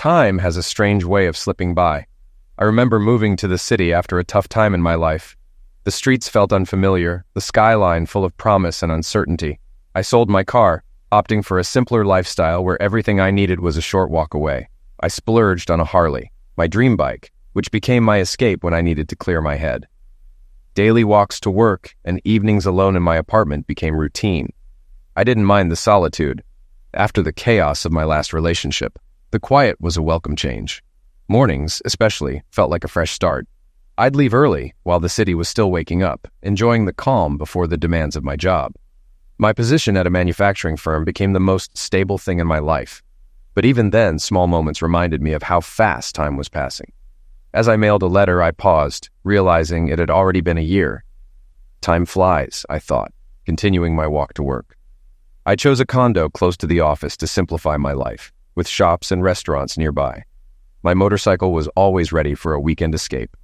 Time has a strange way of slipping by. I remember moving to the city after a tough time in my life. The streets felt unfamiliar, the skyline full of promise and uncertainty. I sold my car, opting for a simpler lifestyle where everything I needed was a short walk away. I splurged on a Harley, my dream bike, which became my escape when I needed to clear my head. Daily walks to work and evenings alone in my apartment became routine. I didn't mind the solitude. After the chaos of my last relationship, the quiet was a welcome change. Mornings, especially, felt like a fresh start. I'd leave early while the city was still waking up, enjoying the calm before the demands of my job. My position at a manufacturing firm became the most stable thing in my life. But even then, small moments reminded me of how fast time was passing. As I mailed a letter, I paused, realizing it had already been a year. Time flies, I thought, continuing my walk to work. I chose a condo close to the office to simplify my life, with shops and restaurants nearby. My motorcycle was always ready for a weekend escape.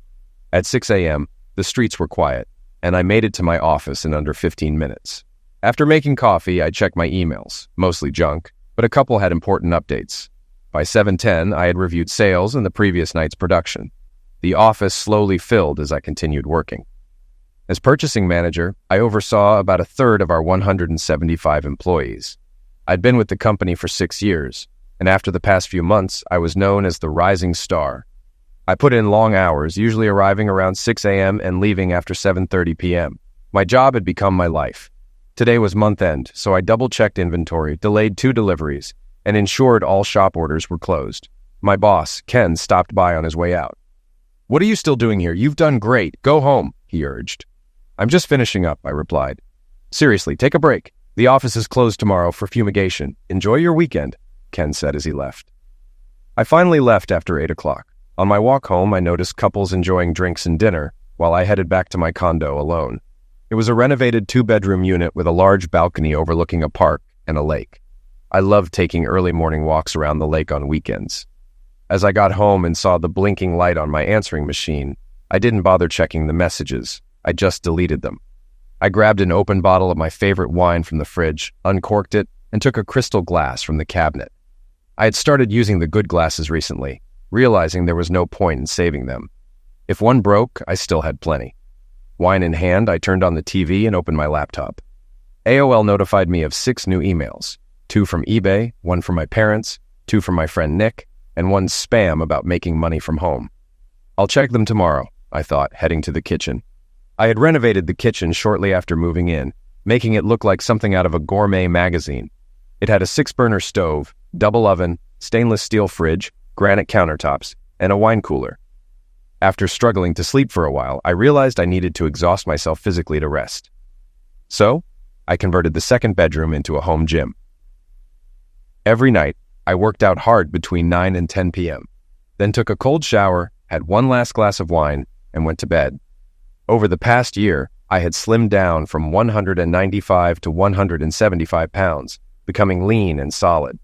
At 6 a.m., the streets were quiet, and I made it to my office in under 15 minutes. After making coffee, I checked my emails, mostly junk, but a couple had important updates. By 7:10, I had reviewed sales and the previous night's production. The office slowly filled as I continued working. As purchasing manager, I oversaw about a third of our 175 employees. I'd been with the company for 6 years, and after the past few months, I was known as the rising star. I put in long hours, usually arriving around 6 a.m. and leaving after 7:30 p.m. My job had become my life. Today was month end, so I double-checked inventory, delayed 2 deliveries, and ensured all shop orders were closed. My boss, Ken, stopped by on his way out. "What are you still doing here? You've done great. Go home," he urged. "I'm just finishing up," I replied. "Seriously, take a break. The office is closed tomorrow for fumigation. Enjoy your weekend," Ken said as he left. I finally left after 8 o'clock. On my walk home, I noticed couples enjoying drinks and dinner, while I headed back to my condo alone. It was a renovated 2-bedroom unit with a large balcony overlooking a park and a lake. I loved taking early morning walks around the lake on weekends. As I got home and saw the blinking light on my answering machine, I didn't bother checking the messages. I just deleted them. I grabbed an open bottle of my favorite wine from the fridge, uncorked it, and took a crystal glass from the cabinet. I had started using the good glasses recently, realizing there was no point in saving them. If one broke, I still had plenty. Wine in hand, I turned on the TV and opened my laptop. AOL notified me of 6 new emails, 2 from eBay, 1 from my parents, 2 from my friend Nick, and 1 spam about making money from home. I'll check them tomorrow, I thought, heading to the kitchen. I had renovated the kitchen shortly after moving in, making it look like something out of a gourmet magazine. It had a 6-burner stove, double oven, stainless steel fridge, granite countertops, and a wine cooler. After struggling to sleep for a while, I realized I needed to exhaust myself physically to rest. So, I converted the 2nd bedroom into a home gym. Every night, I worked out hard between 9 and 10 p.m., then took a cold shower, had 1 last glass of wine, and went to bed. Over the past year, I had slimmed down from 195 to 175 pounds, becoming lean and solid.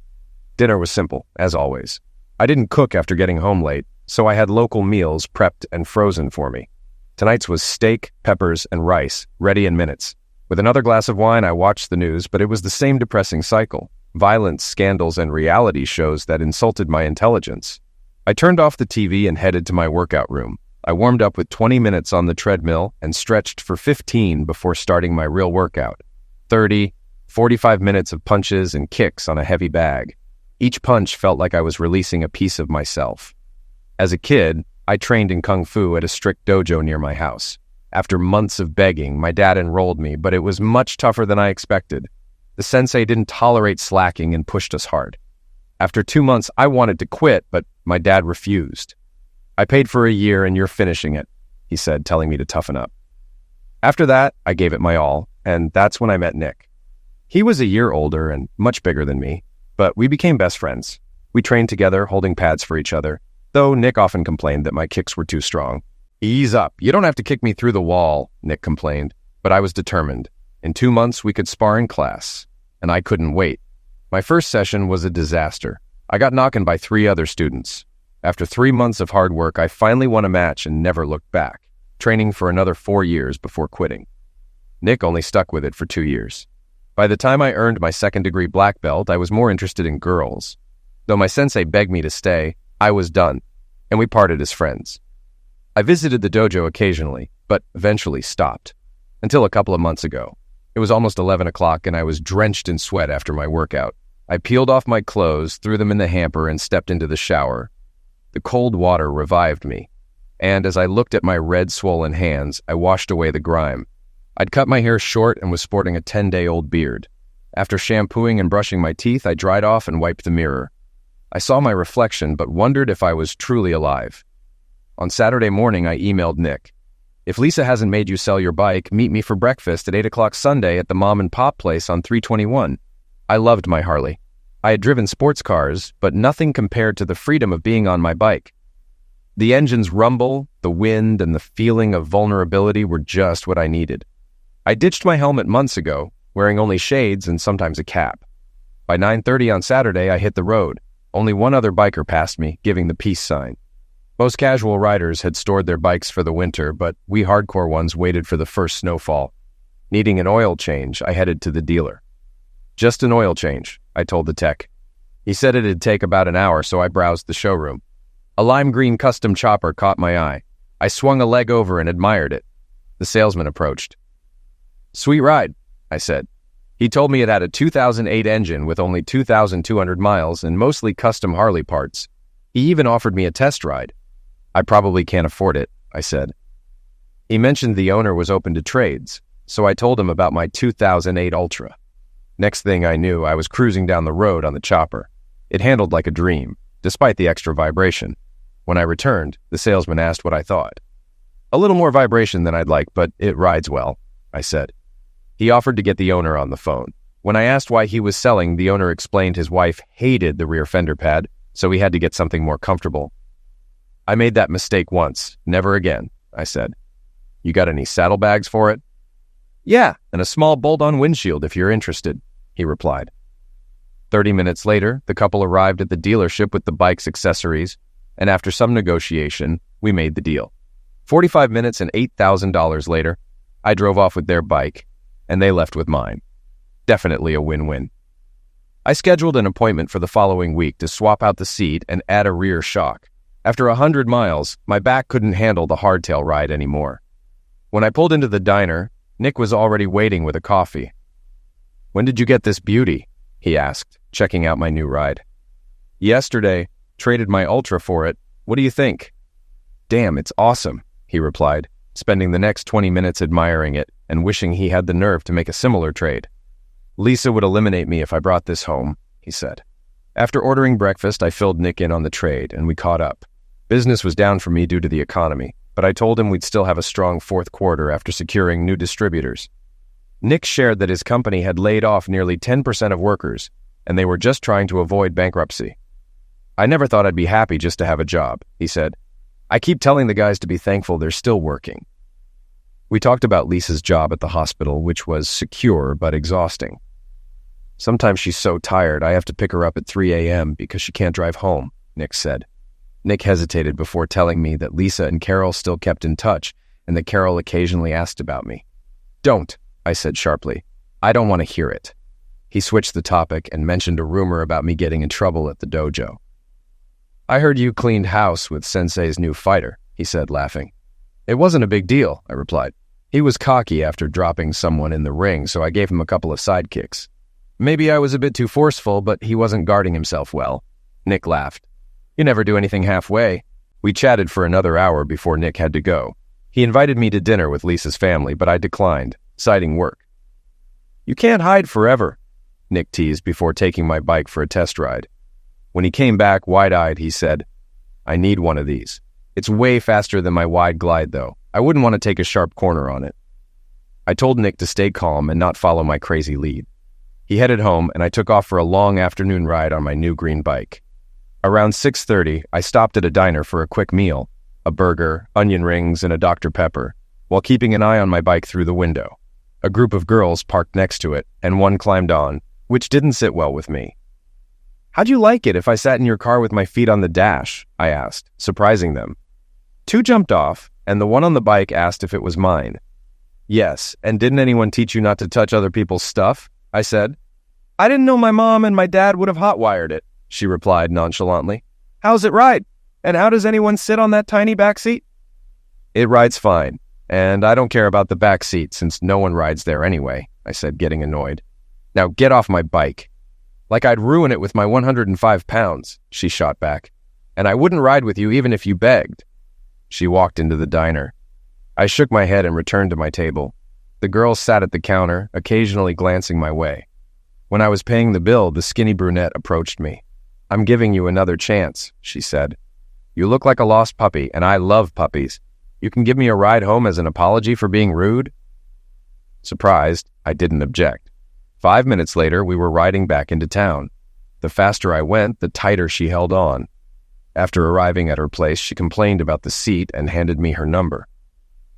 Dinner was simple, as always. I didn't cook after getting home late, so I had local meals prepped and frozen for me. Tonight's was steak, peppers, and rice, ready in minutes. With another glass of wine, I watched the news, but it was the same depressing cycle. Violence, scandals, and reality shows that insulted my intelligence. I turned off the TV and headed to my workout room. I warmed up with 20 minutes on the treadmill and stretched for 15 before starting my real workout. 30, 45 minutes of punches and kicks on a heavy bag. Each punch felt like I was releasing a piece of myself. As a kid, I trained in Kung Fu at a strict dojo near my house. After months of begging, my dad enrolled me, but it was much tougher than I expected. The sensei didn't tolerate slacking and pushed us hard. After 2 months, I wanted to quit, but my dad refused. "I paid for a year and you're finishing it," he said, telling me to toughen up. After that, I gave it my all, and that's when I met Nick. He was a year older and much bigger than me, but we became best friends. We trained together, holding pads for each other, though Nick often complained that my kicks were too strong. "Ease up. You don't have to kick me through the wall," Nick complained, but I was determined. In 2 months, we could spar in class, and I couldn't wait. My first session was a disaster. I got knocked by 3 other students. After 3 months of hard work, I finally won a match and never looked back, training for another 4 years before quitting. Nick only stuck with it for 2 years. By the time I earned my 2nd-degree black belt, I was more interested in girls. Though my sensei begged me to stay, I was done, and we parted as friends. I visited the dojo occasionally, but eventually stopped. Until a couple of months ago. It was almost 11 o'clock and I was drenched in sweat after my workout. I peeled off my clothes, threw them in the hamper, and stepped into the shower. The cold water revived me, and as I looked at my red, swollen hands, I washed away the grime. I'd cut my hair short and was sporting a 10-day-old beard. After shampooing and brushing my teeth, I dried off and wiped the mirror. I saw my reflection, but wondered if I was truly alive. On Saturday morning, I emailed Nick. If Lisa hasn't made you sell your bike, meet me for breakfast at 8 o'clock Sunday at the mom and pop place on 321. I loved my Harley. I had driven sports cars, but nothing compared to the freedom of being on my bike. The engine's rumble, the wind, and the feeling of vulnerability were just what I needed. I ditched my helmet months ago, wearing only shades and sometimes a cap. By 9:30 on Saturday, I hit the road. Only one other biker passed me, giving the peace sign. Most casual riders had stored their bikes for the winter, but we hardcore ones waited for the first snowfall. Needing an oil change, I headed to the dealer. Just an oil change, I told the tech. He said it'd take about an hour, so I browsed the showroom. A lime green custom chopper caught my eye. I swung a leg over and admired it. The salesman approached. "Sweet ride," I said. He told me it had a 2008 engine with only 2,200 miles and mostly custom Harley parts. He even offered me a test ride. "I probably can't afford it," I said. He mentioned the owner was open to trades, so I told him about my 2008 Ultra. Next thing I knew, I was cruising down the road on the chopper. It handled like a dream, despite the extra vibration. When I returned, the salesman asked what I thought. "A little more vibration than I'd like, but it rides well," I said. He offered to get the owner on the phone. When I asked why he was selling, the owner explained his wife hated the rear fender pad, so he had to get something more comfortable. "I made that mistake once. Never again," I said. "You got any saddlebags for it?" "Yeah, and a small bolt-on windshield if you're interested," he replied. 30 minutes later, the couple arrived at the dealership with the bike's accessories, and after some negotiation, we made the deal. 45 minutes and $8,000 later, I drove off with their bike, and they left with mine. Definitely a win-win. I scheduled an appointment for the following week to swap out the seat and add a rear shock. After 100 miles, my back couldn't handle the hardtail ride anymore. When I pulled into the diner, Nick was already waiting with a coffee. "When did you get this beauty?" he asked, checking out my new ride. "Yesterday. Traded my Ultra for it. What do you think?" "Damn, it's awesome," he replied, spending the next 20 minutes admiring it and wishing he had the nerve to make a similar trade. "Lisa would eliminate me if I brought this home," he said. After ordering breakfast, I filled Nick in on the trade, and we caught up. Business was down for me due to the economy, but I told him we'd still have a strong fourth quarter after securing new distributors. Nick shared that his company had laid off nearly 10% of workers, and they were just trying to avoid bankruptcy. "I never thought I'd be happy just to have a job," he said. "I keep telling the guys to be thankful they're still working." We talked about Lisa's job at the hospital, which was secure but exhausting. "Sometimes she's so tired I have to pick her up at 3 a.m. because she can't drive home," Nick said. Nick hesitated before telling me that Lisa and Carol still kept in touch and that Carol occasionally asked about me. "Don't," I said sharply. "I don't want to hear it." He switched the topic and mentioned a rumor about me getting in trouble at the dojo. "I heard you cleaned house with Sensei's new fighter," he said, laughing. "It wasn't a big deal," I replied. "He was cocky after dropping someone in the ring, so I gave him a couple of sidekicks. Maybe I was a bit too forceful, but he wasn't guarding himself well." Nick laughed. "You never do anything halfway." We chatted for another hour before Nick had to go. He invited me to dinner with Lisa's family, but I declined, citing work. "You can't hide forever," Nick teased before taking my bike for a test ride. When he came back wide-eyed, he said, "I need one of these. It's way faster than my wide glide, though. I wouldn't want to take a sharp corner on it." I told Nick to stay calm and not follow my crazy lead. He headed home, and I took off for a long afternoon ride on my new green bike. Around 6:30, I stopped at a diner for a quick meal, a burger, onion rings, and a Dr. Pepper, while keeping an eye on my bike through the window. A group of girls parked next to it, and one climbed on, which didn't sit well with me. "How'd you like it if I sat in your car with my feet on the dash?" I asked, surprising them. Two jumped off, and the one on the bike asked if it was mine. "Yes, and didn't anyone teach you not to touch other people's stuff?" I said. "I didn't know my mom and my dad would have hotwired it," she replied nonchalantly. "How's it ride?" And how does anyone sit on that tiny back seat? It rides fine, and I don't care about the back seat since no one rides there anyway, I said, getting annoyed. Now get off my bike. Like I'd ruin it with my 105 pounds, she shot back. And I wouldn't ride with you even if you begged. She walked into the diner. I shook my head and returned to my table. The girl sat at the counter, occasionally glancing my way. When I was paying the bill, the skinny brunette approached me. I'm giving you another chance, she said. You look like a lost puppy, and I love puppies. You can give me a ride home as an apology for being rude? Surprised, I didn't object. 5 minutes later, we were riding back into town. The faster I went, the tighter she held on. After arriving at her place, she complained about the seat and handed me her number.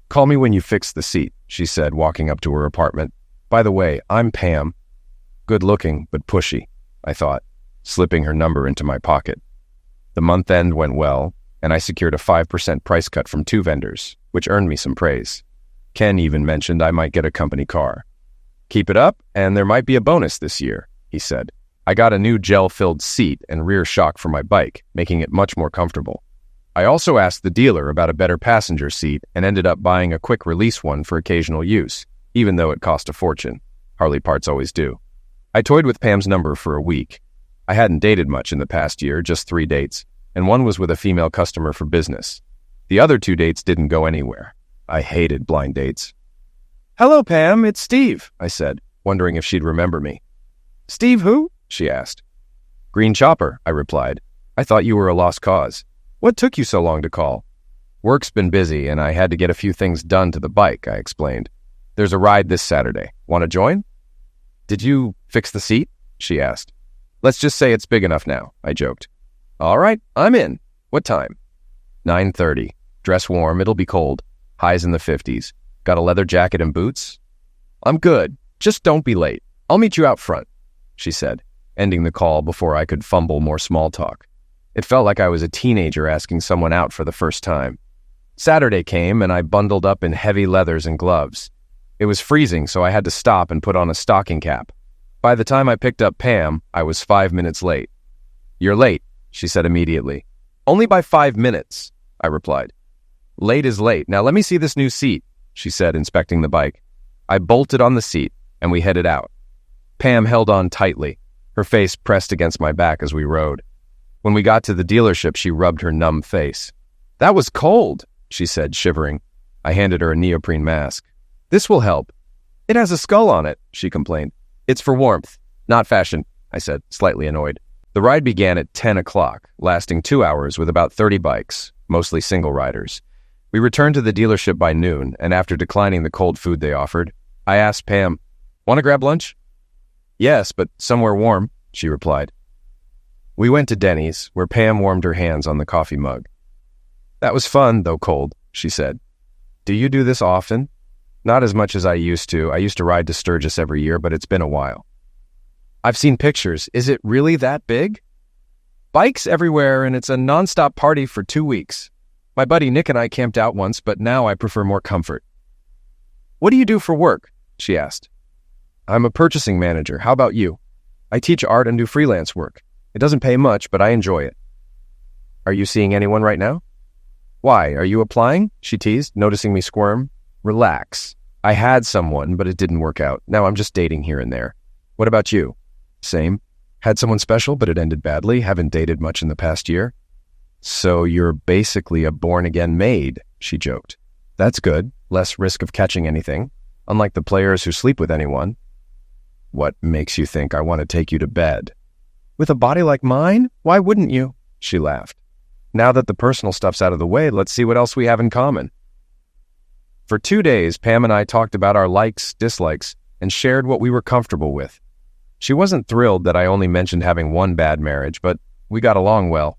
Call me when you fix the seat, she said, walking up to her apartment. By the way, I'm Pam. Good looking, but pushy, I thought, slipping her number into my pocket. The month end went well, and I secured a 5% price cut from 2 vendors, which earned me some praise. Ken even mentioned I might get a company car. Keep it up, and there might be a bonus this year, he said. I got a new gel-filled seat and rear shock for my bike, making it much more comfortable. I also asked the dealer about a better passenger seat and ended up buying a quick-release one for occasional use, even though it cost a fortune. Harley parts always do. I toyed with Pam's number for a week. I hadn't dated much in the past year, just 3 dates, and one was with a female customer for business. The other 2 dates didn't go anywhere. I hated blind dates. Hello, Pam, it's Steve, I said, wondering if she'd remember me. Steve who? She asked. Green Chopper, I replied. I thought you were a lost cause. What took you so long to call? Work's been busy, and I had to get a few things done to the bike, I explained. There's a ride this Saturday. Want to join? Did you fix the seat? She asked. Let's just say it's big enough now, I joked. All right, I'm in. What time? 9:30. Dress warm, it'll be cold. Highs in the 50s. Got a leather jacket and boots? I'm good. Just don't be late. I'll meet you out front, she said, ending the call before I could fumble more small talk. It felt like I was a teenager asking someone out for the first time. Saturday came, and I bundled up in heavy leathers and gloves. It was freezing, so I had to stop and put on a stocking cap. By the time I picked up Pam, I was 5 minutes late. You're late, she said immediately. Only by 5 minutes, I replied. Late is late. Now let me see this new seat, she said, inspecting the bike. I bolted on the seat, and we headed out. Pam held on tightly, her face pressed against my back as we rode. When we got to the dealership, she rubbed her numb face. That was cold, she said, shivering. I handed her a neoprene mask. This will help. It has a skull on it, she complained. It's for warmth, not fashion, I said, slightly annoyed. The ride began at 10 o'clock, lasting 2 hours with about 30 bikes, mostly single riders. We returned to the dealership by noon, and after declining the cold food they offered, I asked Pam, Want to grab lunch? Yes, but somewhere warm, she replied. We went to Denny's, where Pam warmed her hands on the coffee mug. That was fun, though cold, she said. Do you do this often? Not as much as I used to. I used to ride to Sturgis every year, but it's been a while. I've seen pictures. Is it really that big? Bikes everywhere, and it's a nonstop party for 2 weeks. My buddy Nick and I camped out once, but now I prefer more comfort. What do you do for work? She asked. I'm a purchasing manager. How about you? I teach art and do freelance work. It doesn't pay much, but I enjoy it. Are you seeing anyone right now? Why, are you applying? She teased, noticing me squirm. Relax. I had someone, but it didn't work out. Now I'm just dating here and there. What about you? Same. Had someone special, but it ended badly. Haven't dated much in the past year. So you're basically a born-again maid, she joked. That's good. Less risk of catching anything, unlike the players who sleep with anyone. What makes you think I want to take you to bed? With a body like mine? Why wouldn't you? She laughed. Now that the personal stuff's out of the way, let's see what else we have in common. For 2 days, Pam and I talked about our likes, dislikes, and shared what we were comfortable with. She wasn't thrilled that I only mentioned having one bad marriage, but we got along well.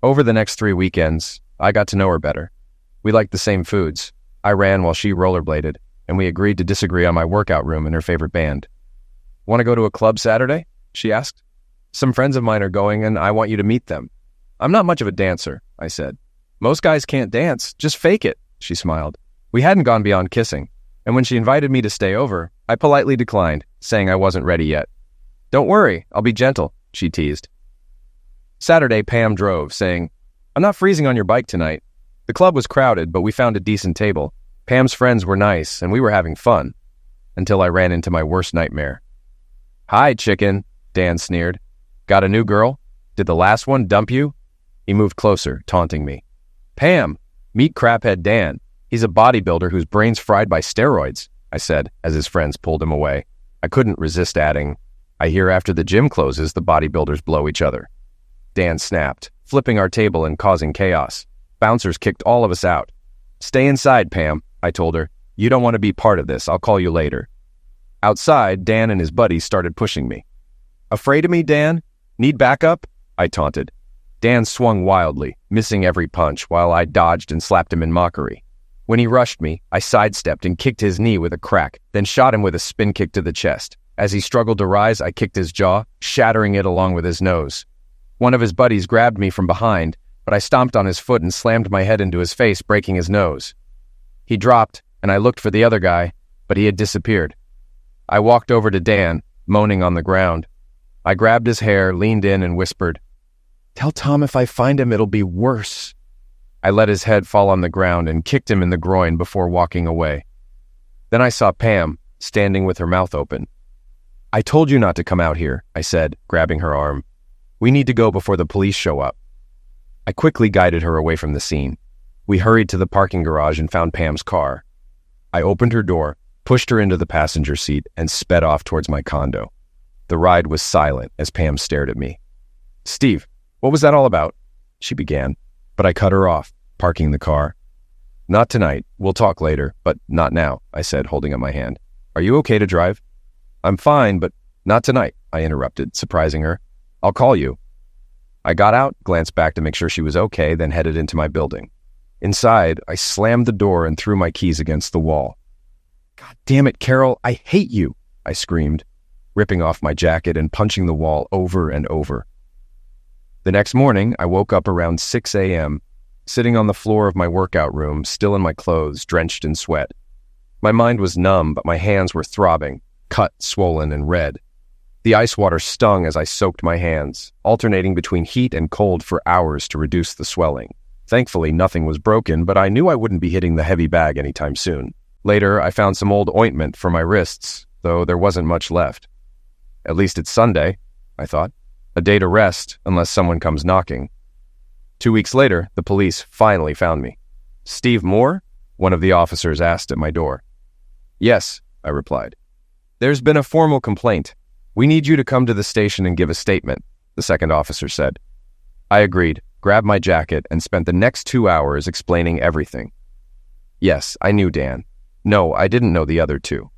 Over the next 3 weekends, I got to know her better. We liked the same foods. I ran while she rollerbladed, and we agreed to disagree on my workout room and her favorite band. Want to go to a club Saturday? She asked. Some friends of mine are going, and I want you to meet them. I'm not much of a dancer, I said. Most guys can't dance, just fake it, she smiled. We hadn't gone beyond kissing, and when she invited me to stay over, I politely declined, saying I wasn't ready yet. Don't worry, I'll be gentle, she teased. Saturday, Pam drove, saying, I'm not freezing on your bike tonight. The club was crowded, but we found a decent table. Pam's friends were nice, and we were having fun. Until I ran into my worst nightmare. Hi, chicken, Dan sneered. Got a new girl? Did the last one dump you? He moved closer, taunting me. Pam, meet craphead Dan. He's a bodybuilder whose brain's fried by steroids, I said, as his friends pulled him away. I couldn't resist adding, I hear after the gym closes, the bodybuilders blow each other. Dan snapped, flipping our table and causing chaos. Bouncers kicked all of us out. Stay inside, Pam, I told her. You don't want to be part of this. I'll call you later. Outside, Dan and his buddies started pushing me. Afraid of me, Dan? Need backup? I taunted. Dan swung wildly, missing every punch, while I dodged and slapped him in mockery. When he rushed me, I sidestepped and kicked his knee with a crack, then shot him with a spin kick to the chest. As he struggled to rise, I kicked his jaw, shattering it along with his nose. One of his buddies grabbed me from behind, but I stomped on his foot and slammed my head into his face, breaking his nose. He dropped, and I looked for the other guy, but he had disappeared. I walked over to Dan, moaning on the ground. I grabbed his hair, leaned in, and whispered, "Tell Tom if I find him, it'll be worse." I let his head fall on the ground and kicked him in the groin before walking away. Then I saw Pam, standing with her mouth open. "I told you not to come out here," I said, grabbing her arm. "We need to go before the police show up." I quickly guided her away from the scene. We hurried to the parking garage and found Pam's car. I opened her door, pushed her into the passenger seat, and sped off towards my condo. The ride was silent as Pam stared at me. "Steve, what was that all about?" she began, but I cut her off, parking the car. "Not tonight. We'll talk later, but not now," I said, holding up my hand. "Are you okay to drive?" "I'm fine, but not tonight," I interrupted, surprising her. "I'll call you." I got out, glanced back to make sure she was okay, then headed into my building. Inside, I slammed the door and threw my keys against the wall. "God damn it, Carol, I hate you," I screamed, ripping off my jacket and punching the wall over and over. The next morning, I woke up around 6 a.m., sitting on the floor of my workout room, still in my clothes, drenched in sweat. My mind was numb, but my hands were throbbing, cut, swollen, and red. The ice water stung as I soaked my hands, alternating between heat and cold for hours to reduce the swelling. Thankfully, nothing was broken, but I knew I wouldn't be hitting the heavy bag anytime soon. Later, I found some old ointment for my wrists, though there wasn't much left. At least it's Sunday, I thought. A day to rest, unless someone comes knocking. 2 weeks later, the police finally found me. "Steve Moore?" one of the officers asked at my door. "Yes," I replied. "There's been a formal complaint. We need you to come to the station and give a statement," the second officer said. I agreed, grabbed my jacket, and spent the next 2 hours explaining everything. Yes, I knew Dan. No, I didn't know the other two.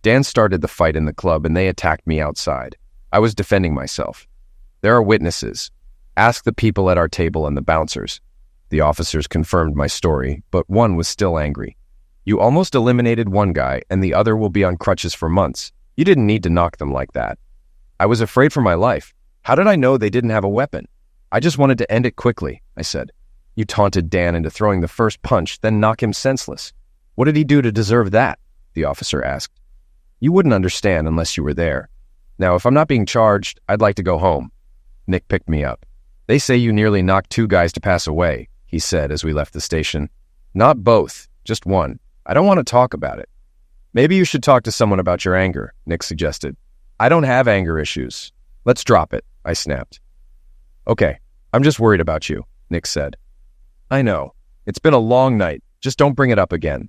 Dan started the fight in the club and they attacked me outside. I was defending myself. "There are witnesses. Ask the people at our table and the bouncers." The officers confirmed my story, but one was still angry. "You almost eliminated one guy and the other will be on crutches for months. You didn't need to knock them like that." I was afraid for my life. How did I know they didn't have a weapon? "I just wanted to end it quickly," I said. "You taunted Dan into throwing the first punch, then knock him senseless. What did he do to deserve that?" the officer asked. "You wouldn't understand unless you were there. Now, if I'm not being charged, I'd like to go home." Nick picked me up. "They say you nearly knocked 2 guys to pass away," he said as we left the station. "Not both, just one. I don't want to talk about it." "Maybe you should talk to someone about your anger," Nick suggested. "I don't have anger issues. Let's drop it," I snapped. "Okay, I'm just worried about you," Nick said. "I know. It's been a long night. Just don't bring it up again."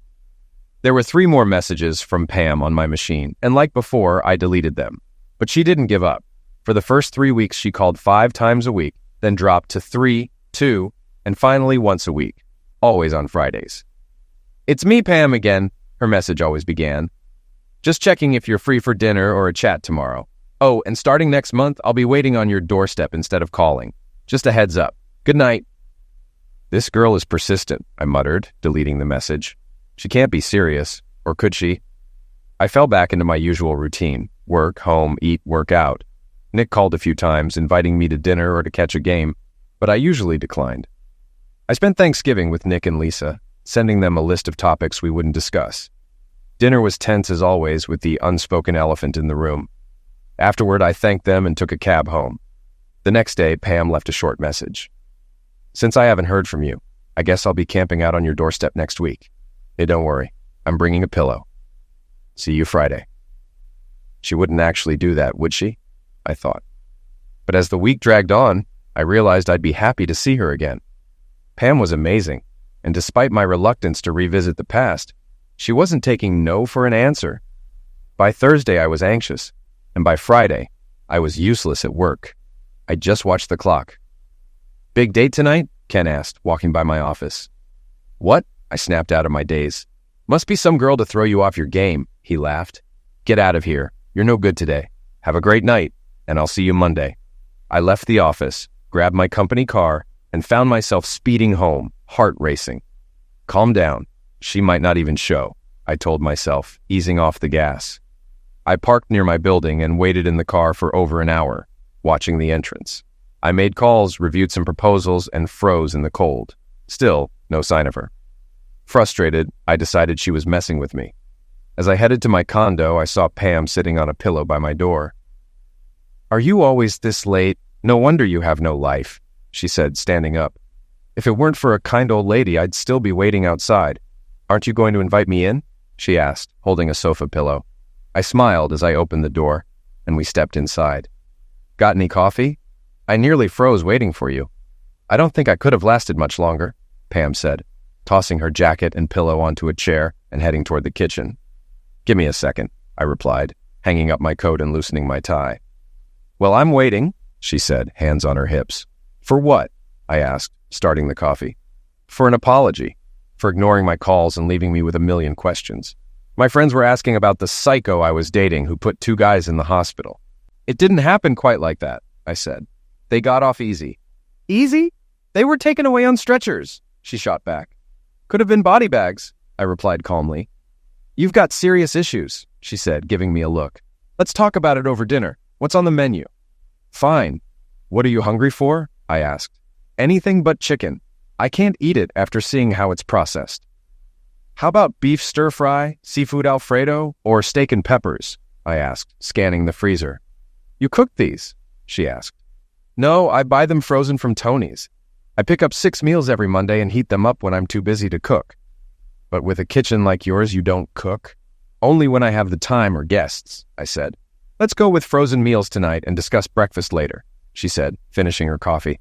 There were 3 more messages from Pam on my machine, and like before, I deleted them. But she didn't give up. For the first 3 weeks, she called 5 times a week, then dropped to 3, 2, and finally once a week, always on Fridays. "It's me, Pam, again," her message always began. "Just checking if you're free for dinner or a chat tomorrow. Oh, and starting next month, I'll be waiting on your doorstep instead of calling. Just a heads up. Good night." "This girl is persistent," I muttered, deleting the message. "She can't be serious, or could she?" I fell back into my usual routine. Work, home, eat, work out. Nick called a few times, inviting me to dinner or to catch a game, but I usually declined. I spent Thanksgiving with Nick and Lisa, sending them a list of topics we wouldn't discuss. Dinner was tense as always, with the unspoken elephant in the room. Afterward, I thanked them and took a cab home. The next day, Pam left a short message. Since I haven't heard from you, I guess I'll be camping out on your doorstep next week. Hey, don't worry. I'm bringing a pillow. See you Friday. She wouldn't actually do that, would she? I thought. But as the week dragged on, I realized I'd be happy to see her again. Pam was amazing, and despite my reluctance to revisit the past, she wasn't taking no for an answer. By Thursday, I was anxious, and by Friday, I was useless at work. I just watched the clock. Big date tonight? Ken asked, walking by my office. What? I snapped out of my daze. Must be some girl to throw you off your game, he laughed. Get out of here. You're no good today. Have a great night, and I'll see you Monday. I left the office, grabbed my company car, and found myself speeding home, heart racing. Calm down. She might not even show, I told myself, easing off the gas. I parked near my building and waited in the car for over an hour, watching the entrance. I made calls, reviewed some proposals, and froze in the cold. Still, no sign of her. Frustrated, I decided she was messing with me. As I headed to my condo, I saw Pam sitting on a pillow by my door. Are you always this late? No wonder you have no life, she said, standing up. If it weren't for a kind old lady, I'd still be waiting outside. Aren't you going to invite me in? She asked, holding a sofa pillow. I smiled as I opened the door, and we stepped inside. Got any coffee? I nearly froze waiting for you. I don't think I could have lasted much longer, Pam said, tossing her jacket and pillow onto a chair and heading toward the kitchen. Give me a second, I replied, hanging up my coat and loosening my tie. Well, I'm waiting, she said, hands on her hips. For what? I asked, starting the coffee. For an apology, for ignoring my calls and leaving me with a million questions. My friends were asking about the psycho I was dating who put 2 guys in the hospital. It didn't happen quite like that, I said. They got off easy. Easy? They were taken away on stretchers, she shot back. Could have been body bags, I replied calmly. You've got serious issues, she said, giving me a look. Let's talk about it over dinner. What's on the menu? Fine. What are you hungry for? I asked. Anything but chicken. I can't eat it after seeing how it's processed. How about beef stir-fry, seafood Alfredo, or steak and peppers? I asked, scanning the freezer. You cook these? She asked. No, I buy them frozen from Tony's. I pick up 6 meals every Monday and heat them up when I'm too busy to cook. But with a kitchen like yours, you don't cook? Only when I have the time or guests, I said. Let's go with frozen meals tonight and discuss breakfast later, she said, finishing her coffee.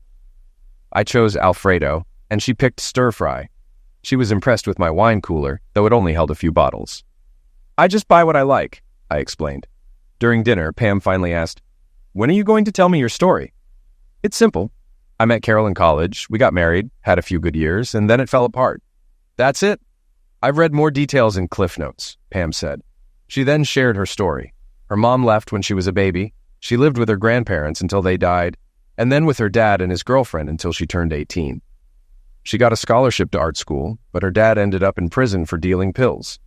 I chose Alfredo, and she picked stir-fry. She was impressed with my wine cooler, though it only held a few bottles. I just buy what I like, I explained. During dinner, Pam finally asked, When are you going to tell me your story? It's simple. I met Carol in college, we got married, had a few good years, and then it fell apart. That's it. I've read more details in Cliff Notes, Pam said. She then shared her story. Her mom left when she was a baby, she lived with her grandparents until they died, and then with her dad and his girlfriend until she turned 18. She got a scholarship to art school, but her dad ended up in prison for dealing pills.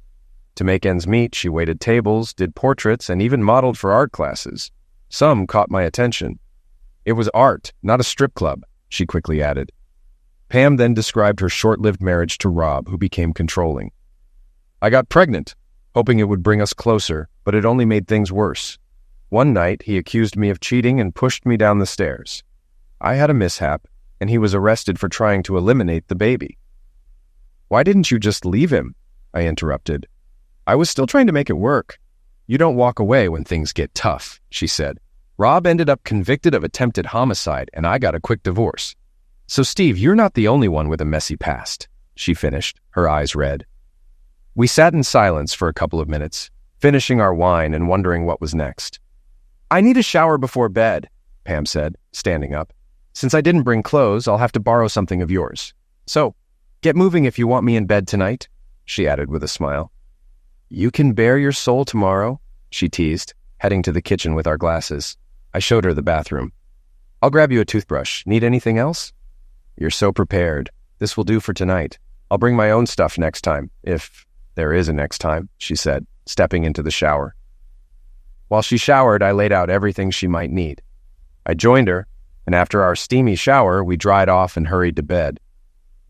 To make ends meet, she waited tables, did portraits, and even modeled for art classes. Some caught my attention. It was art, not a strip club, she quickly added. Pam then described her short-lived marriage to Rob, who became controlling. I got pregnant, hoping it would bring us closer, but it only made things worse. One night, he accused me of cheating and pushed me down the stairs. I had a mishap, and he was arrested for trying to eliminate the baby. Why didn't you just leave him? I interrupted. I was still trying to make it work. You don't walk away when things get tough, she said. Rob ended up convicted of attempted homicide, and I got a quick divorce. So, Steve, you're not the only one with a messy past, she finished, her eyes red. We sat in silence for a couple of minutes, finishing our wine and wondering what was next. I need a shower before bed, Pam said, standing up. Since I didn't bring clothes, I'll have to borrow something of yours. So, get moving if you want me in bed tonight, she added with a smile. You can bare your soul tomorrow, she teased, heading to the kitchen with our glasses. I showed her the bathroom. I'll grab you a toothbrush. Need anything else? You're so prepared. This will do for tonight. I'll bring my own stuff next time, if there is a next time, she said, stepping into the shower. While she showered, I laid out everything she might need. I joined her, and after our steamy shower, we dried off and hurried to bed.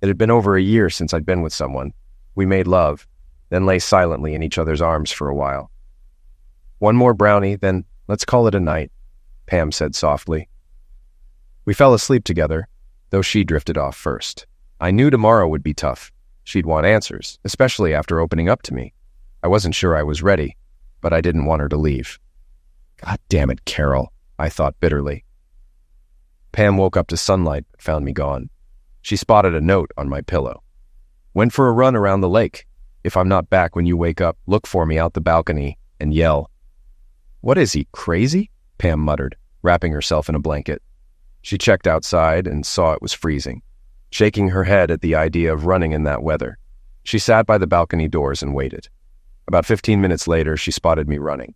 It had been over a year since I'd been with someone. We made love, then lay silently in each other's arms for a while. One more brownie, then let's call it a night, Pam said softly. We fell asleep together, though she drifted off first. I knew tomorrow would be tough. She'd want answers, especially after opening up to me. I wasn't sure I was ready, but I didn't want her to leave. God damn it, Carol, I thought bitterly. Pam woke up to sunlight but found me gone. She spotted a note on my pillow. Went for a run around the lake. If I'm not back when you wake up, look for me out the balcony and yell. What is he, crazy? Pam muttered, wrapping herself in a blanket. She checked outside and saw it was freezing, shaking her head at the idea of running in that weather. She sat by the balcony doors and waited. About 15 minutes later, she spotted me running.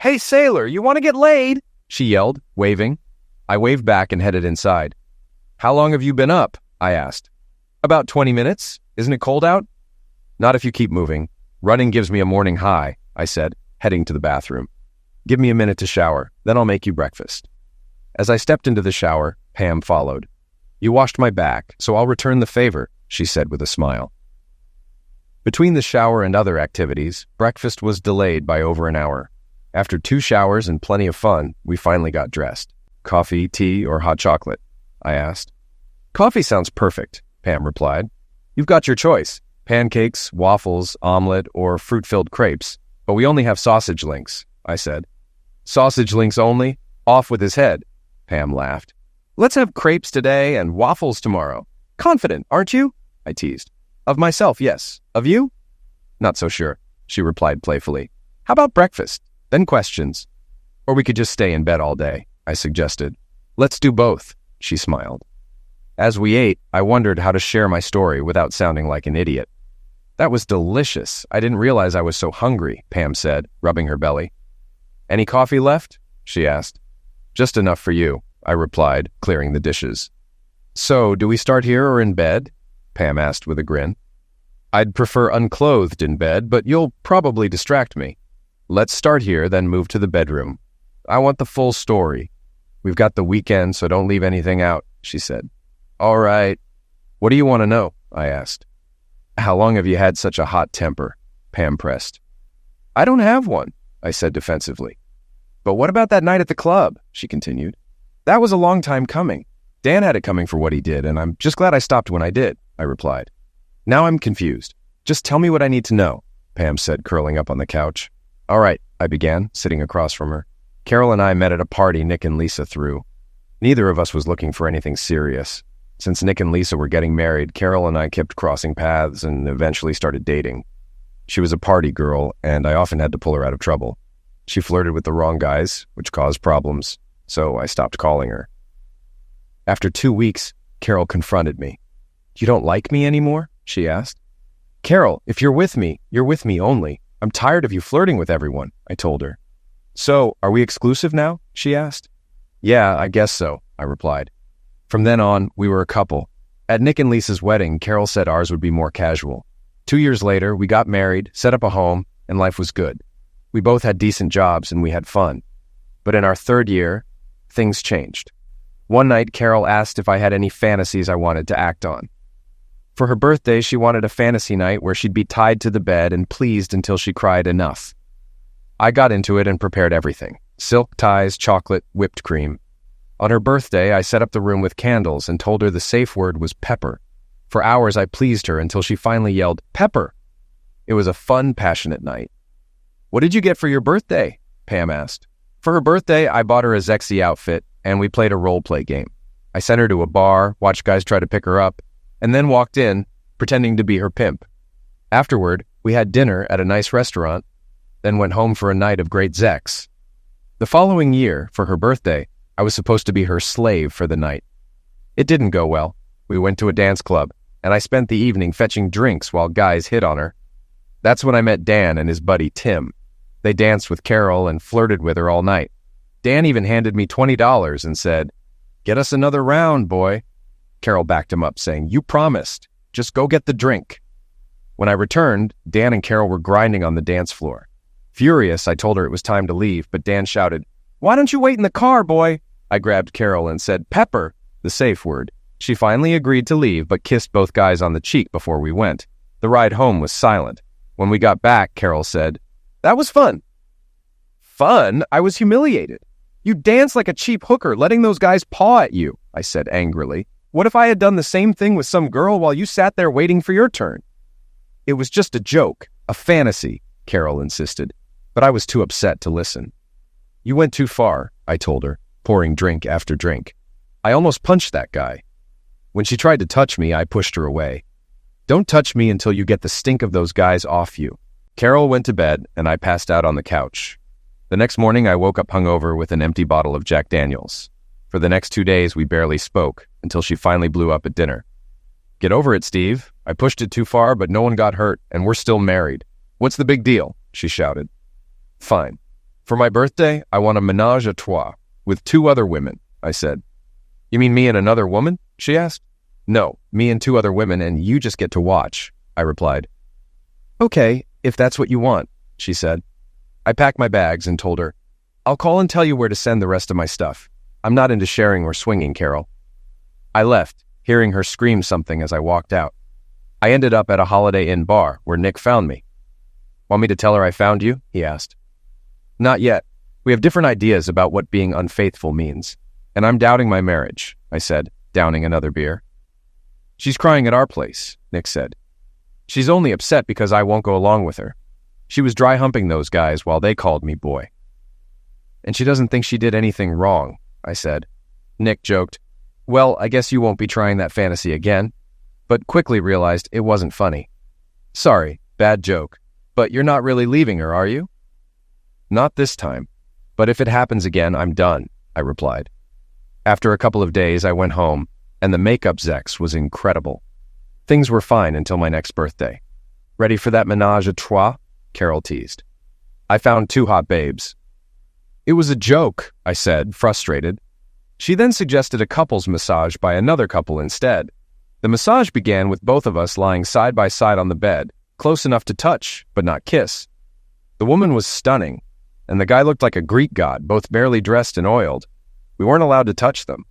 Hey, sailor, you want to get laid? She yelled, waving. I waved back and headed inside. How long have you been up? I asked. About 20 minutes. Isn't it cold out? Not if you keep moving. Running gives me a morning high, I said, heading to the bathroom. Give me a minute to shower, then I'll make you breakfast. As I stepped into the shower, Pam followed. You washed my back, so I'll return the favor, she said with a smile. Between the shower and other activities, breakfast was delayed by over an hour. After 2 showers and plenty of fun, we finally got dressed. Coffee, tea, or hot chocolate? I asked. Coffee sounds perfect, Pam replied. You've got your choice. Pancakes, waffles, omelet, or fruit-filled crepes. But we only have sausage links, I said. Sausage links only? Off with his head, Pam laughed. Let's have crepes today and waffles tomorrow. Confident, aren't you? I teased. Of myself, yes. Of you? Not so sure, she replied playfully. How about breakfast? Then questions. Or we could just stay in bed all day, I suggested. Let's do both, she smiled. As we ate, I wondered how to share my story without sounding like an idiot. That was delicious. I didn't realize I was so hungry, Pam said, rubbing her belly. Any coffee left? She asked. Just enough for you, I replied, clearing the dishes. So, do we start here or in bed? Pam asked with a grin. I'd prefer unclothed in bed, but you'll probably distract me. Let's start here, then move to the bedroom. I want the full story. We've got the weekend, so don't leave anything out, she said. All right. What do you want to know? I asked. How long have you had such a hot temper? Pam pressed. I don't have one, I said defensively. But what about that night at the club? She continued. That was a long time coming. Dan had it coming for what he did, and I'm just glad I stopped when I did, I replied. Now I'm confused. Just tell me what I need to know, Pam said, curling up on the couch. All right, I began, sitting across from her. Carol and I met at a party Nick and Lisa threw. Neither of us was looking for anything serious. Since Nick and Lisa were getting married, Carol and I kept crossing paths and eventually started dating. She was a party girl, and I often had to pull her out of trouble. She flirted with the wrong guys, which caused problems, so I stopped calling her. After 2 weeks, Carol confronted me. You don't like me anymore? She asked. Carol, if you're with me only. I'm tired of you flirting with everyone, I told her. So, are we exclusive now? She asked. Yeah, I guess so, I replied. From then on, we were a couple. At Nick and Lisa's wedding, Carol said ours would be more casual. 2 years later, we got married, set up a home, and life was good. We both had decent jobs and we had fun. But in our 3rd year, things changed. One night, Carol asked if I had any fantasies I wanted to act on. For her birthday, she wanted a fantasy night where she'd be tied to the bed and pleased until she cried enough. I got into it and prepared everything. Silk ties, chocolate, whipped cream. On her birthday, I set up the room with candles and told her the safe word was pepper. For hours, I pleased her until she finally yelled, Pepper! It was a fun, passionate night. What did you get for your birthday? Pam asked. For her birthday, I bought her a Zexy outfit, and we played a role-play game. I sent her to a bar, watched guys try to pick her up, and then walked in, pretending to be her pimp. Afterward, we had dinner at a nice restaurant, then went home for a night of great Zex. The following year, for her birthday, I was supposed to be her slave for the night. It didn't go well. We went to a dance club, and I spent the evening fetching drinks while guys hit on her. That's when I met Dan and his buddy Tim. They danced with Carol and flirted with her all night. Dan even handed me $20 and said, Get us another round, boy. Carol backed him up, saying, You promised. Just go get the drink. When I returned, Dan and Carol were grinding on the dance floor. Furious, I told her it was time to leave, but Dan shouted, Why don't you wait in the car, boy? I grabbed Carol and said, Pepper, the safe word. She finally agreed to leave, but kissed both guys on the cheek before we went. The ride home was silent. When we got back, Carol said, That was fun. Fun? I was humiliated. You danced like a cheap hooker, letting those guys paw at you, I said angrily. What if I had done the same thing with some girl while you sat there waiting for your turn? It was just a joke, a fantasy, Carol insisted, but I was too upset to listen. You went too far, I told her, pouring drink after drink. I almost punched that guy. When she tried to touch me, I pushed her away. Don't touch me until you get the stink of those guys off you. Carol went to bed, and I passed out on the couch. The next morning, I woke up hungover with an empty bottle of Jack Daniels. For the next 2 days, we barely spoke, until she finally blew up at dinner. Get over it, Steve. I pushed it too far, but no one got hurt, and we're still married. What's the big deal? She shouted. Fine. For my birthday, I want a ménage à trois, with 2 other women, I said. You mean me and another woman? She asked. No, me and 2 other women, and you just get to watch, I replied. Okay, if that's what you want, she said. I packed my bags and told her, I'll call and tell you where to send the rest of my stuff. I'm not into sharing or swinging, Carol. I left, hearing her scream something as I walked out. I ended up at a Holiday Inn bar where Nick found me. Want me to tell her I found you? He asked. Not yet. We have different ideas about what being unfaithful means. And I'm doubting my marriage, I said, downing another beer. She's crying at our place, Nick said. She's only upset because I won't go along with her. She was dry humping those guys while they called me boy. And she doesn't think she did anything wrong, I said. Nick joked, well, I guess you won't be trying that fantasy again, but quickly realized it wasn't funny. Sorry, bad joke, but you're not really leaving her, are you? Not this time, but if it happens again, I'm done, I replied. After a couple of days, I went home, and the makeup Zex was incredible. Things were fine until my next birthday. Ready for that ménage à trois? Carol teased. I found 2 hot babes. It was a joke, I said, frustrated. She then suggested a couples massage by another couple instead. The massage began with both of us lying side by side on the bed, close enough to touch, but not kiss. The woman was stunning, and the guy looked like a Greek god, both barely dressed and oiled. We weren't allowed to touch them.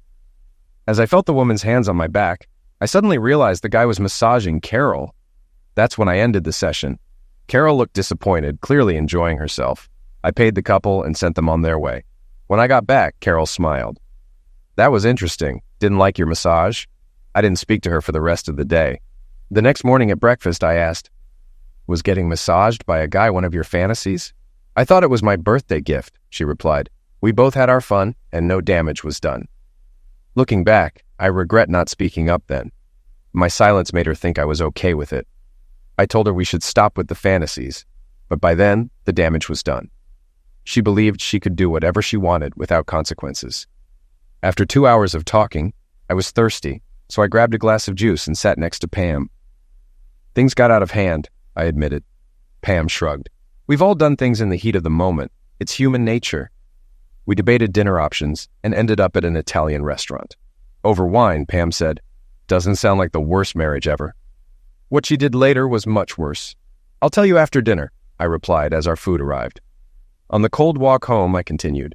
As I felt the woman's hands on my back, I suddenly realized the guy was massaging Carol. That's when I ended the session. Carol looked disappointed, clearly enjoying herself. I paid the couple and sent them on their way. When I got back, Carol smiled. That was interesting. Didn't like your massage? I didn't speak to her for the rest of the day. The next morning at breakfast, I asked, was getting massaged by a guy one of your fantasies? I thought it was my birthday gift, she replied. We both had our fun, and no damage was done. Looking back, I regret not speaking up then. My silence made her think I was okay with it. I told her we should stop with the fantasies, but by then, the damage was done. She believed she could do whatever she wanted without consequences. After 2 hours of talking, I was thirsty, so I grabbed a glass of juice and sat next to Pam. Things got out of hand, I admitted. Pam shrugged. We've all done things in the heat of the moment. It's human nature. We debated dinner options and ended up at an Italian restaurant. Over wine, Pam said, doesn't sound like the worst marriage ever. What she did later was much worse. I'll tell you after dinner, I replied as our food arrived. On the cold walk home, I continued.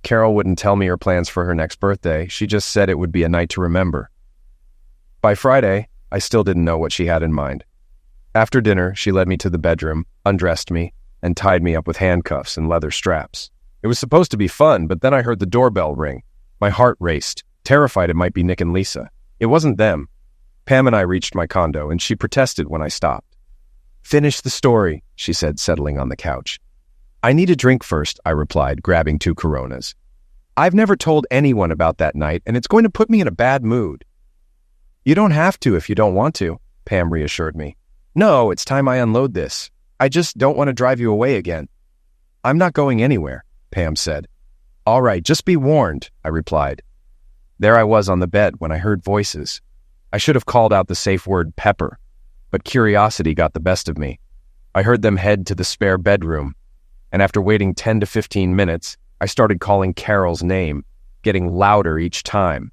Carol wouldn't tell me her plans for her next birthday. She just said it would be a night to remember. By Friday, I still didn't know what she had in mind. After dinner, she led me to the bedroom, undressed me, and tied me up with handcuffs and leather straps. It was supposed to be fun, but then I heard the doorbell ring. My heart raced, terrified it might be Nick and Lisa. It wasn't them. Pam and I reached my condo, and she protested when I stopped. Finish the story, she said, settling on the couch. I need a drink first, I replied, grabbing 2 Coronas. I've never told anyone about that night, and it's going to put me in a bad mood. You don't have to if you don't want to, Pam reassured me. No, it's time I unload this. I just don't want to drive you away again. I'm not going anywhere, Pam said. All right, just be warned, I replied. There I was on the bed when I heard voices. I should have called out the safe word pepper, but curiosity got the best of me. I heard them head to the spare bedroom, and after waiting 10 to 15 minutes, I started calling Carol's name, getting louder each time.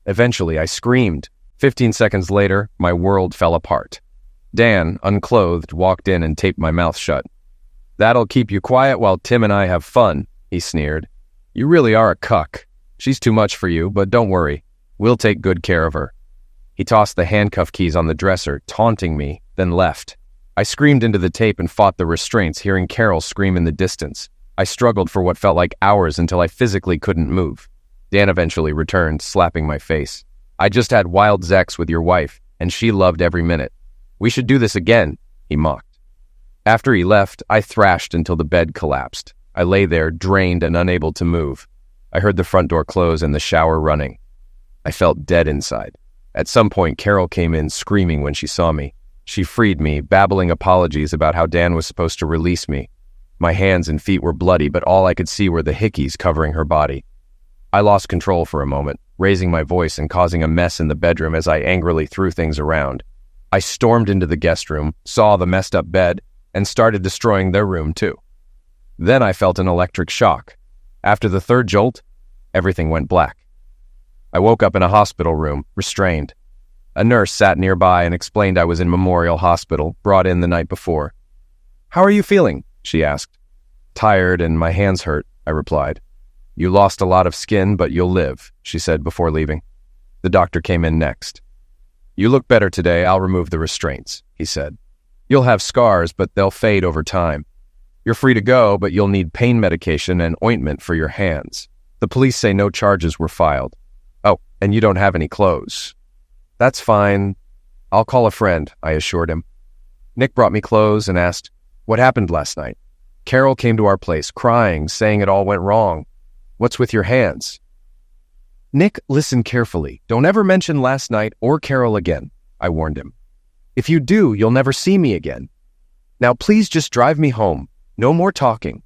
Eventually, I screamed. 15 seconds later, my world fell apart. Dan, unclothed, walked in and taped my mouth shut. That'll keep you quiet while Tim and I have fun, he sneered. You really are a cuck. She's too much for you, but don't worry. We'll take good care of her. He tossed the handcuff keys on the dresser, taunting me, then left. I screamed into the tape and fought the restraints, hearing Carol scream in the distance. I struggled for what felt like hours until I physically couldn't move. Dan eventually returned, slapping my face. I just had wild sex with your wife, and she loved every minute. We should do this again, he mocked. After he left, I thrashed until the bed collapsed. I lay there, drained and unable to move. I heard the front door close and the shower running. I felt dead inside. At some point, Carol came in screaming when she saw me. She freed me, babbling apologies about how Dan was supposed to release me. My hands and feet were bloody, but all I could see were the hickeys covering her body. I lost control for a moment, raising my voice and causing a mess in the bedroom as I angrily threw things around. I stormed into the guest room, saw the messed up bed, and started destroying their room too. Then I felt an electric shock. After the third jolt, everything went black. I woke up in a hospital room, restrained. A nurse sat nearby and explained I was in Memorial Hospital, brought in the night before. "How are you feeling?" she asked. "Tired and my hands hurt," I replied. "You lost a lot of skin, but you'll live," she said before leaving. The doctor came in next. "You look better today. I'll remove the restraints," he said. "You'll have scars, but they'll fade over time. You're free to go, but you'll need pain medication and ointment for your hands. The police say no charges were filed. Oh, and you don't have any clothes." "That's fine. I'll call a friend," I assured him. Nick brought me clothes and asked, "What happened last night?" "Carol came to our place, crying, saying it all went wrong. What's with your hands?" "Nick, listen carefully. Don't ever mention last night or Carol again," I warned him. "If you do, you'll never see me again. Now please just drive me home. No more talking."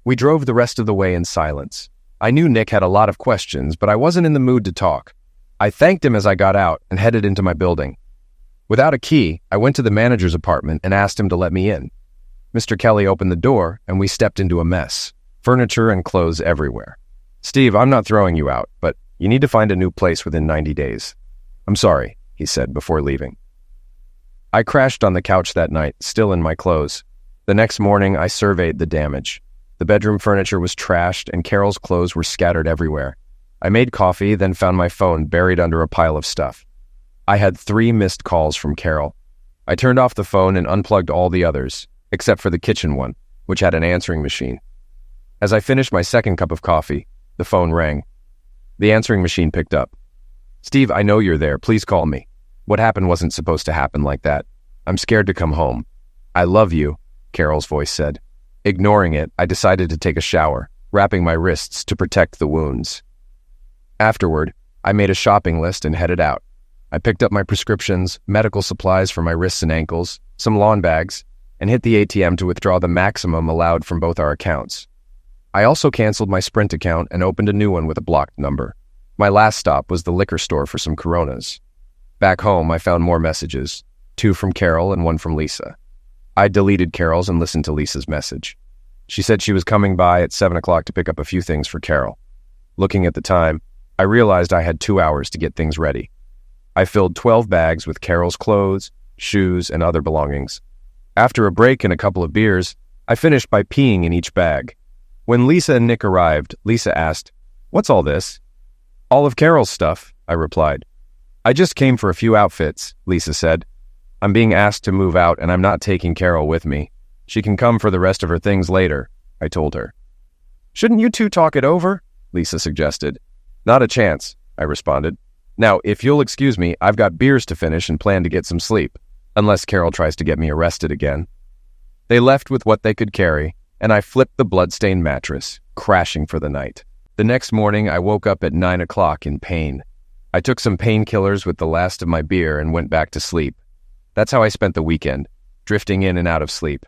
We drove the rest of the way in silence. I knew Nick had a lot of questions, but I wasn't in the mood to talk. I thanked him as I got out and headed into my building. Without a key, I went to the manager's apartment and asked him to let me in. Mr. Kelly opened the door, and we stepped into a mess. Furniture and clothes everywhere. "Steve, I'm not throwing you out, but you need to find a new place within 90 days. "I'm sorry," he said before leaving. I crashed on the couch that night, still in my clothes. The next morning, I surveyed the damage. The bedroom furniture was trashed, and Carol's clothes were scattered everywhere. I made coffee, then found my phone buried under a pile of stuff. I had 3 missed calls from Carol. I turned off the phone and unplugged all the others, except for the kitchen one, which had an answering machine. As I finished my second cup of coffee, the phone rang. The answering machine picked up. "Steve, I know you're there. Please call me. What happened wasn't supposed to happen like that. I'm scared to come home." "I love you," Carol's voice said. Ignoring it, I decided to take a shower, wrapping my wrists to protect the wounds. Afterward, I made a shopping list and headed out. I picked up my prescriptions, medical supplies for my wrists and ankles, some lawn bags, and hit the ATM to withdraw the maximum allowed from both our accounts. I also canceled my Sprint account and opened a new one with a blocked number. My last stop was the liquor store for some Coronas. Back home, I found more messages, 2 from Carol and 1 from Lisa. I deleted Carol's and listened to Lisa's message. She said she was coming by at 7 o'clock to pick up a few things for Carol. Looking at the time, I realized I had 2 hours to get things ready. I filled 12 bags with Carol's clothes, shoes, and other belongings. After a break and a couple of beers, I finished by peeing in each bag. When Lisa and Nick arrived, Lisa asked, "What's all this?" "All of Carol's stuff," I replied. "I just came for a few outfits," Lisa said. "I'm being asked to move out and I'm not taking Carol with me. She can come for the rest of her things later," I told her. "Shouldn't you two talk it over?" Lisa suggested. "Not a chance," I responded. "Now, if you'll excuse me, I've got beers to finish and plan to get some sleep, unless Carol tries to get me arrested again." They left with what they could carry, and I flipped the bloodstained mattress, crashing for the night. The next morning, I woke up at 9 o'clock in pain. I took some painkillers with the last of my beer and went back to sleep. That's how I spent the weekend, drifting in and out of sleep.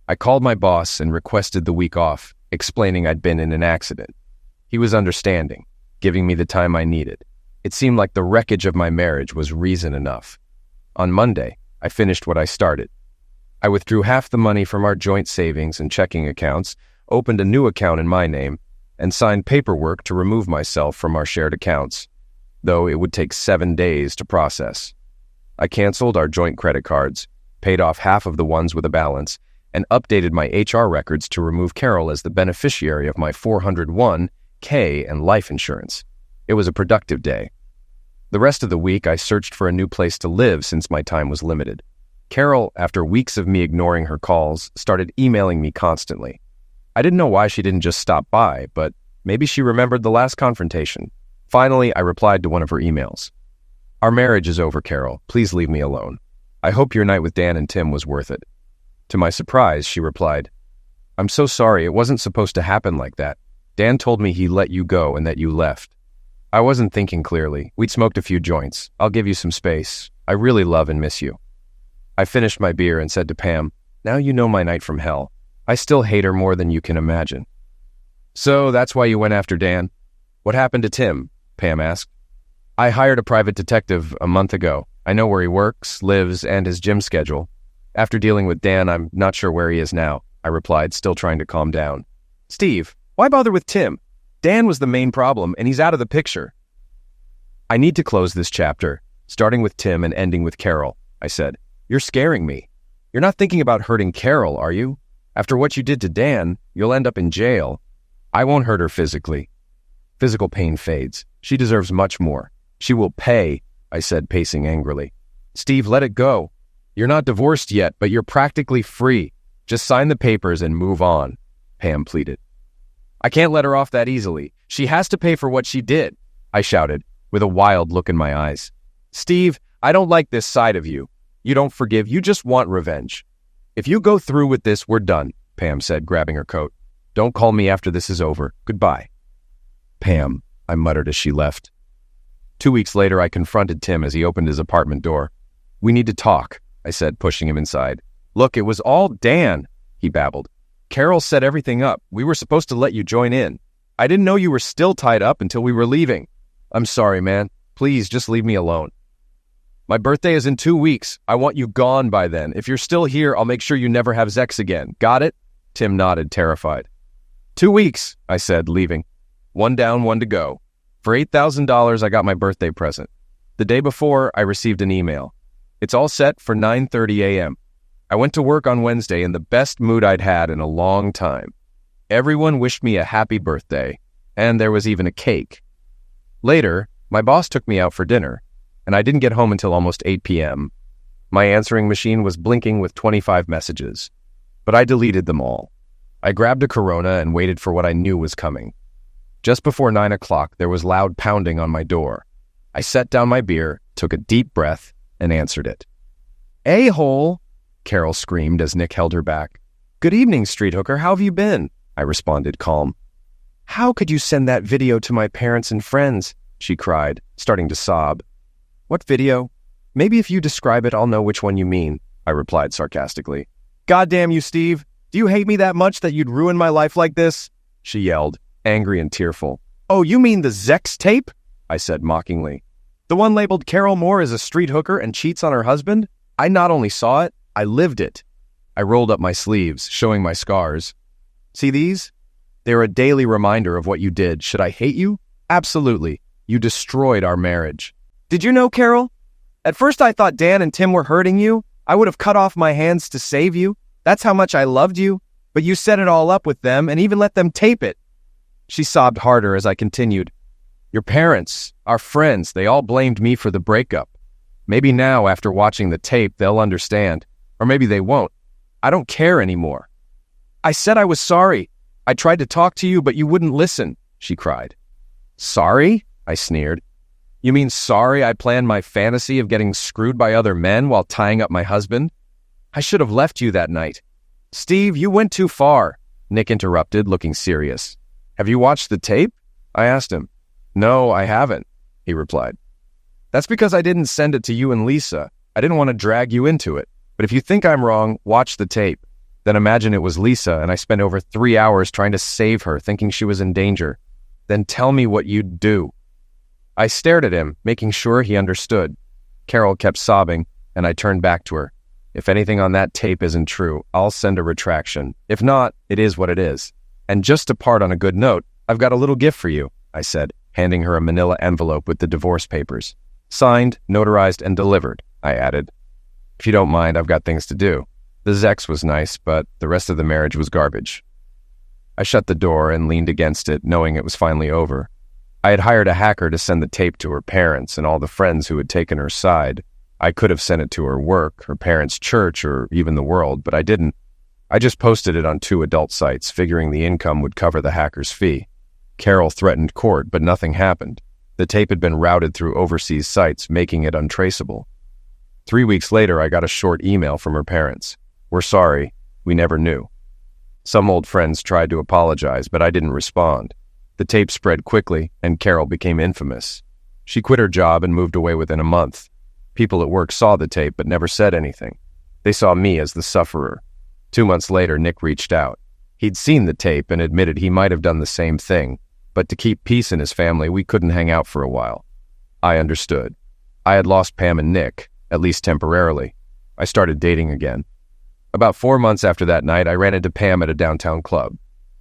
I called my boss and requested the week off, explaining I'd been in an accident. He was understanding, giving me the time I needed. It seemed like the wreckage of my marriage was reason enough. On Monday, I finished what I started. I withdrew half the money from our joint savings and checking accounts, opened a new account in my name, and signed paperwork to remove myself from our shared accounts, though it would take 7 days to process. I canceled our joint credit cards, paid off half of the ones with a balance, and updated my HR records to remove Carol as the beneficiary of my 401(k) and life insurance. It was a productive day. The rest of the week, I searched for a new place to live since my time was limited. Carol, after weeks of me ignoring her calls, started emailing me constantly. I didn't know why she didn't just stop by, but maybe she remembered the last confrontation. Finally, I replied to one of her emails. Our marriage is over, Carol. Please leave me alone. I hope your night with Dan and Tim was worth it. To my surprise, she replied, I'm so sorry. It wasn't supposed to happen like that. Dan told me he let you go and that you left. I wasn't thinking clearly. We'd smoked a few joints. I'll give you some space. I really love and miss you. I finished my beer and said to Pam, now you know my night from hell. I still hate her more than you can imagine. So that's why you went after Dan? What happened to Tim? Pam asked. I hired a private detective a month ago. I know where he works, lives, and his gym schedule. After dealing with Dan, I'm not sure where he is now, I replied, still trying to calm down. Steve, why bother with Tim? Dan was the main problem, and he's out of the picture. I need to close this chapter, starting with Tim and ending with Carol, I said. You're scaring me. You're not thinking about hurting Carol, are you? After what you did to Dan, you'll end up in jail. I won't hurt her physically. Physical pain fades. She deserves much more. She will pay, I said, pacing angrily. Steve, let it go. You're not divorced yet, but you're practically free. Just sign the papers and move on, Pam pleaded. I can't let her off that easily. She has to pay for what she did, I shouted, with a wild look in my eyes. Steve, I don't like this side of you. You don't forgive, you just want revenge. If you go through with this, we're done, Pam said, grabbing her coat. Don't call me after this is over. Goodbye. Pam, I muttered as she left. 2 weeks later, I confronted Tim as he opened his apartment door. We need to talk, I said, pushing him inside. Look, it was all Dan, he babbled. Carol set everything up. We were supposed to let you join in. I didn't know you were still tied up until we were leaving. I'm sorry, man. Please, just leave me alone. My birthday is in 2 weeks. I want you gone by then. If you're still here, I'll make sure you never have sex again. Got it? Tim nodded, terrified. 2 weeks, I said, leaving. One down, one to go. For $8,000, I got my birthday present. The day before, I received an email. It's all set for 9:30 a.m. I went to work on Wednesday in the best mood I'd had in a long time. Everyone wished me a happy birthday, and there was even a cake. Later, my boss took me out for dinner, and I didn't get home until almost 8 p.m. My answering machine was blinking with 25 messages, but I deleted them all. I grabbed a Corona and waited for what I knew was coming. Just before 9 o'clock, there was loud pounding on my door. I set down my beer, took a deep breath, and answered it. A-hole, Carol screamed as Nick held her back. Good evening, street hooker. How have you been? I responded, calm. How could you send that video to my parents and friends? She cried, starting to sob. What video? Maybe if you describe it, I'll know which one you mean, I replied sarcastically. Goddamn you, Steve. Do you hate me that much that you'd ruin my life like this? She yelled, angry and tearful. Oh, you mean the Zex tape? I said mockingly. The one labeled Carol Moore as a street hooker and cheats on her husband? I not only saw it, I lived it. I rolled up my sleeves, showing my scars. See these? They're a daily reminder of what you did. Should I hate you? Absolutely. You destroyed our marriage. Did you know, Carol? At first I thought Dan and Tim were hurting you. I would have cut off my hands to save you. That's how much I loved you. But you set it all up with them and even let them tape it. She sobbed harder as I continued. Your parents, our friends, they all blamed me for the breakup. Maybe now, after watching the tape, they'll understand. Or maybe they won't. I don't care anymore. I said I was sorry. I tried to talk to you, but you wouldn't listen, she cried. Sorry? I sneered. You mean sorry I planned my fantasy of getting screwed by other men while tying up my husband? I should have left you that night. Steve, you went too far, Nick interrupted, looking serious. Have you watched the tape? I asked him. No, I haven't, he replied. That's because I didn't send it to you and Lisa. I didn't want to drag you into it. But if you think I'm wrong, watch the tape. Then imagine it was Lisa and I spent over 3 hours trying to save her, thinking she was in danger. Then tell me what you'd do. I stared at him, making sure he understood. Carol kept sobbing, and I turned back to her. If anything on that tape isn't true, I'll send a retraction. If not, it is what it is. And just to part on a good note, I've got a little gift for you, I said, handing her a manila envelope with the divorce papers. Signed, notarized, and delivered, I added. If you don't mind, I've got things to do. The Zex was nice, but the rest of the marriage was garbage. I shut the door and leaned against it, knowing it was finally over. I had hired a hacker to send the tape to her parents and all the friends who had taken her side. I could have sent it to her work, her parents' church, or even the world, but I didn't. I just posted it on 2 adult sites, figuring the income would cover the hacker's fee. Carol threatened court, but nothing happened. The tape had been routed through overseas sites, making it untraceable. 3 weeks later, I got a short email from her parents. "We're sorry. We never knew." Some old friends tried to apologize, but I didn't respond. The tape spread quickly, and Carol became infamous. She quit her job and moved away within a month. People at work saw the tape but never said anything. They saw me as the sufferer. 2 months later, Nick reached out. He'd seen the tape and admitted he might have done the same thing, but to keep peace in his family, we couldn't hang out for a while. I understood. I had lost Pam and Nick, at least temporarily. I started dating again. About 4 months after that night, I ran into Pam at a downtown club.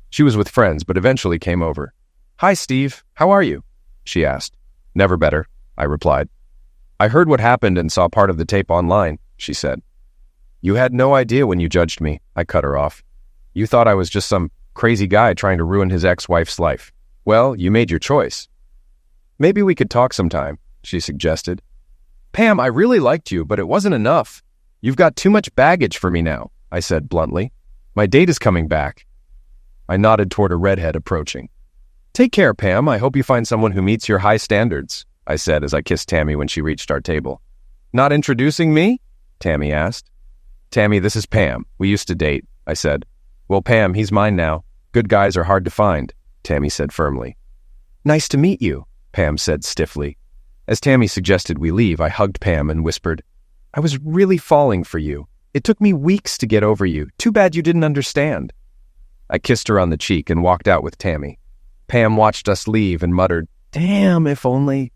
She was with friends, but eventually came over. "Hi, Steve. How are you?" she asked. "Never better," I replied. "I heard what happened and saw part of the tape online," she said. "You had no idea when you judged me," I cut her off. "You thought I was just some crazy guy trying to ruin his ex-wife's life. Well, you made your choice." "Maybe we could talk sometime," she suggested. "Pam, I really liked you, but it wasn't enough. You've got too much baggage for me now," I said bluntly. "My date is coming back." I nodded toward a redhead approaching. "Take care, Pam. I hope you find someone who meets your high standards," I said as I kissed Tammy when she reached our table. "Not introducing me?" Tammy asked. "Tammy, this is Pam. We used to date," I said. "Well, Pam, he's mine now. Good guys are hard to find," Tammy said firmly. "Nice to meet you," Pam said stiffly. As Tammy suggested we leave, I hugged Pam and whispered, "I was really falling for you. It took me weeks to get over you. Too bad you didn't understand." I kissed her on the cheek and walked out with Tammy. Pam watched us leave and muttered, "Damn, if only."